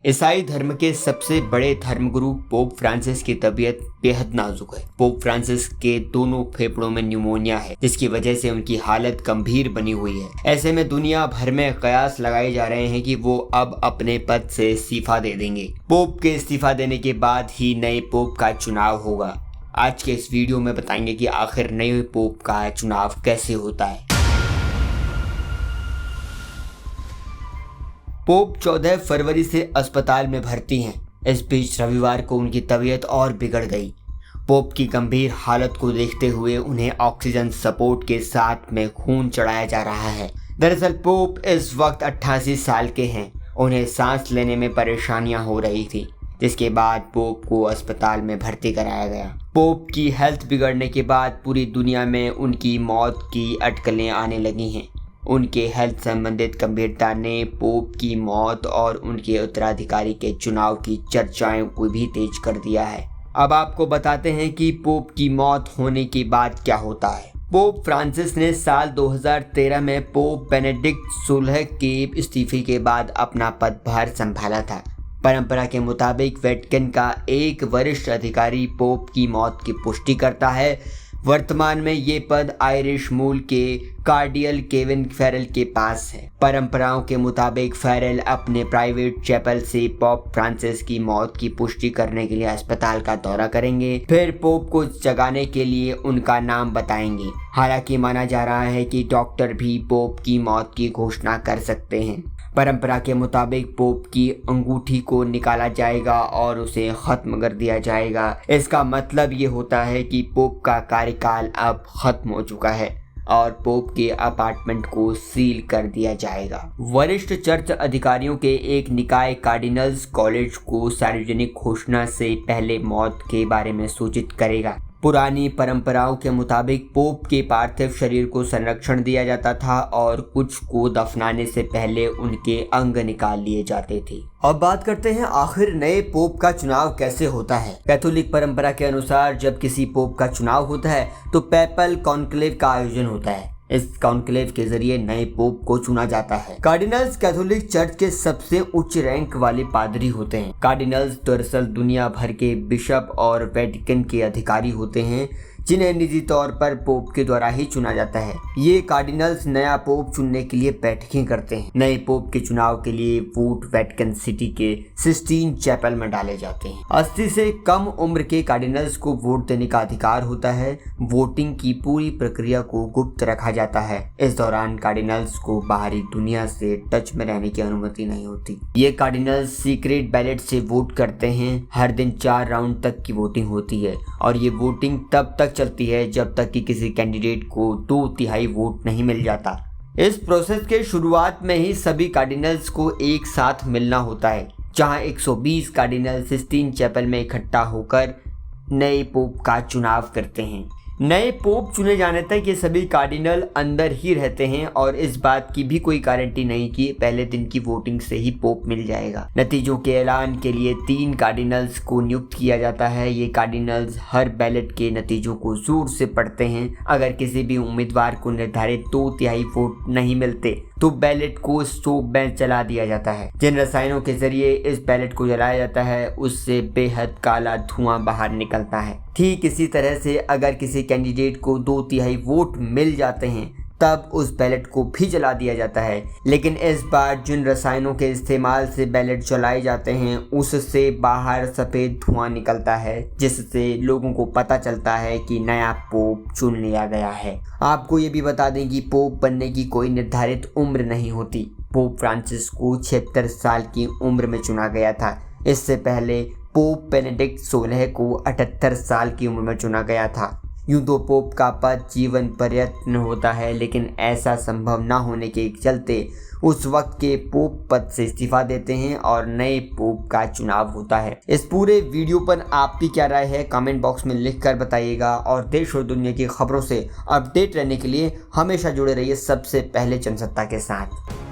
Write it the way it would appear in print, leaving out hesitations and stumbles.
ईसाई धर्म के सबसे बड़े धर्मगुरु पोप फ्रांसिस की तबीयत बेहद नाजुक है। पोप फ्रांसिस के दोनों फेफड़ों में न्यूमोनिया है, जिसकी वजह से उनकी हालत गंभीर बनी हुई है। ऐसे में दुनिया भर में कयास लगाए जा रहे हैं कि वो अब अपने पद से इस्तीफा दे देंगे। पोप के इस्तीफा देने के बाद ही नए पोप का चुनाव होगा। आज के इस वीडियो में बताएंगे कि आखिर नए पोप का चुनाव कैसे होता है। पोप 14 फरवरी से अस्पताल में भर्ती हैं। इस बीच रविवार को उनकी तबीयत और बिगड़ गई। पोप की गंभीर हालत को देखते हुए उन्हें ऑक्सीजन सपोर्ट के साथ में खून चढ़ाया जा रहा है। दरअसल पोप इस वक्त 88 साल के हैं। उन्हें सांस लेने में परेशानियां हो रही थी, जिसके बाद पोप को अस्पताल में भर्ती कराया गया। पोप की हेल्थ बिगड़ने के बाद पूरी दुनिया में उनकी मौत की अटकलें आने लगी हैं। उनके हेल्थ संबंधित गंभीरता ने पोप की मौत और उनके उत्तराधिकारी के चुनाव की चर्चाओं को भी तेज कर दिया है। अब आपको बताते हैं कि पोप की मौत होने के बाद क्या होता है। पोप फ्रांसिस ने साल 2013 में पोप बेनेडिक्ट 16 के इस्तीफे के बाद अपना पदभार संभाला था। परंपरा के मुताबिक वेटिकन का एक वरिष्ठ अधिकारी पोप की मौत की पुष्टि करता है। वर्तमान में ये पद आयरिश मूल के कार्डियल केविन फेरेल के पास है। परंपराओं के मुताबिक फेरेल अपने प्राइवेट चैपल से पोप फ्रांसिस की मौत की पुष्टि करने के लिए अस्पताल का दौरा करेंगे, फिर पोप को जगाने के लिए उनका नाम बताएंगे। हालांकि माना जा रहा है कि डॉक्टर भी पोप की मौत की घोषणा कर सकते हैं। परंपरा के मुताबिक पोप की अंगूठी को निकाला जाएगा और उसे खत्म कर दिया जाएगा। इसका मतलब ये होता है कि पोप का कार्यकाल अब खत्म हो चुका है और पोप के अपार्टमेंट को सील कर दिया जाएगा। वरिष्ठ चर्च अधिकारियों के एक निकाय कार्डिनल्स कॉलेज को सार्वजनिक घोषणा से पहले मौत के बारे में सूचित करेगा। पुरानी परंपराओं के मुताबिक पोप के पार्थिव शरीर को संरक्षण दिया जाता था और कुछ को दफनाने से पहले उनके अंग निकाल लिए जाते थे। अब बात करते हैं आखिर नए पोप का चुनाव कैसे होता है। कैथोलिक परंपरा के अनुसार जब किसी पोप का चुनाव होता है तो पेपल कॉन्क्लेव का आयोजन होता है। इस कॉन्क्लेव के जरिए नए पोप को चुना जाता है। कार्डिनल्स कैथोलिक चर्च के सबसे उच्च रैंक वाले पादरी होते हैं। कार्डिनल्स दरअसल दुनिया भर के बिशप और वेटिकन के अधिकारी होते हैं, जिन्हें निजी तौर पर पोप के द्वारा ही चुना जाता है। ये कार्डिनल्स नया पोप चुनने के लिए बैठकें करते हैं। नए पोप के चुनाव के लिए वोट वेटिकन सिटी के सिस्टीन चैपल में डाले जाते हैं। 80 से कम उम्र के कार्डिनल्स को वोट देने का अधिकार होता है। वोटिंग की पूरी प्रक्रिया को गुप्त रखा जाता है। इस दौरान कार्डिनल्स को बाहरी दुनिया से टच में रहने की अनुमति नहीं होती। ये कार्डिनल्स सीक्रेट बैलेट से वोट करते हैं। हर दिन 4 राउंड तक की वोटिंग होती है और ये वोटिंग तब तक चलती है जब तक कि किसी कैंडिडेट को 2/3 वोट नहीं मिल जाता। इस प्रोसेस के शुरुआत में ही सभी कार्डिनल्स को एक साथ मिलना होता है, जहां 120 कार्डिनल सिस्टीन चैपल में इकट्ठा होकर नए पोप का चुनाव करते हैं। नए पोप चुने जाने तक ये सभी कार्डिनल अंदर ही रहते हैं और इस बात की भी कोई गारंटी नहीं कि पहले दिन की वोटिंग से ही पोप मिल जाएगा। नतीजों के ऐलान के लिए 3 कार्डिनल्स को नियुक्त किया जाता है। ये कार्डिनल्स हर बैलेट के नतीजों को जोर से पढ़ते हैं। अगर किसी भी उम्मीदवार को निर्धारित 2/3 वोट नहीं मिलते तो बैलेट को स्टोव में जला दिया जाता है। जिन रसायनों के जरिए इस बैलेट को जलाया जाता है उससे बेहद काला धुआं बाहर निकलता है। ठीक इसी तरह से अगर किसी कैंडिडेट को 2/3 वोट मिल जाते हैं तब उस बैलेट को भी जला दिया जाता है। लेकिन इस बार जिन रसायनों के इस्तेमाल से बैलेट जलाए जाते हैं उससे बाहर सफ़ेद धुआं निकलता है, जिससे लोगों को पता चलता है कि नया पोप चुन लिया गया है। आपको ये भी बता दें कि पोप बनने की कोई निर्धारित उम्र नहीं होती। पोप फ्रांसिस को 76 साल की उम्र में चुना गया था। इससे पहले पोप बेनेडिक्ट 16 को 78 साल की उम्र में चुना गया था। यूं तो पोप का पद जीवन पर्यंत होता है, लेकिन ऐसा संभव न होने के चलते उस वक्त के पोप पद से इस्तीफा देते हैं और नए पोप का चुनाव होता है। इस पूरे वीडियो पर आपकी क्या राय है कमेंट बॉक्स में लिखकर बताइएगा और देश और दुनिया की खबरों से अपडेट रहने के लिए हमेशा जुड़े रहिए सबसे पहले जनसत्ता के साथ।